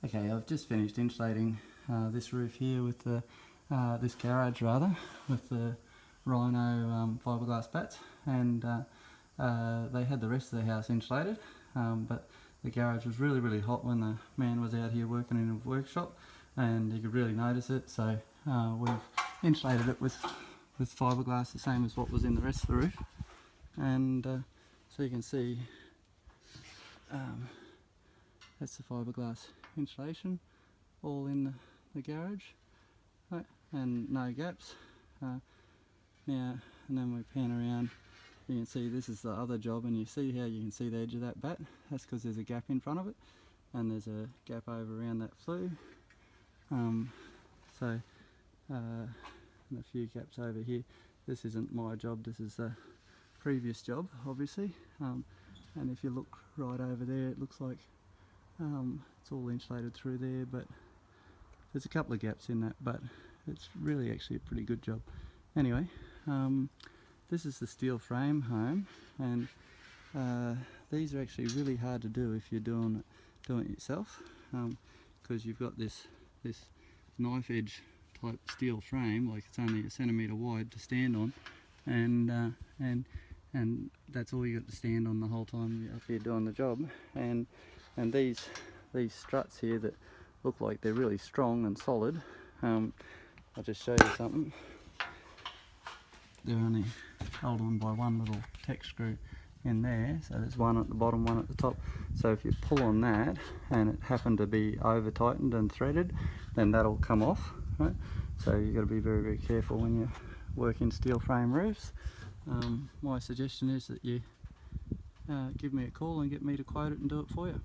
Okay, I've just finished insulating this roof here with the this garage rather, with the Rhino fiberglass bats, and they had the rest of the house insulated, but the garage was really hot when the man was out here working in a workshop, and you could really notice it. So we've insulated it with fiberglass, the same as what was in the rest of the roof, and so you can see that's the fiberglass insulation all in the garage, right, and no gaps. Now, and then we pan around, you can see this is the other job, and you see how you can see the edge of that bat. That's because there's a gap in front of it, and there's a gap over around that flue. And a few gaps over here. This isn't my job, this is the previous job, obviously. And if you look right over there, it looks like it's all insulated through there, but there's a couple of gaps in that, but it's really actually a pretty good job. Anyway, this is the steel frame home, and these are actually really hard to do if you're doing it yourself, because you've got this knife edge type steel frame, like it's only 1 centimetre wide to stand on, and that's all you got to stand on the whole time you're up here doing the job. And these struts here that look like they're really strong and solid, I'll just show you something. They're only held on by one little Tech screw in there, so there's one at the bottom, one at the top. So if you pull on that and it happened to be over tightened and threaded, then that'll come off, right? So you've got to be very careful when you work in steel frame roofs. My suggestion is that you give me a call and get me to quote it and do it for you.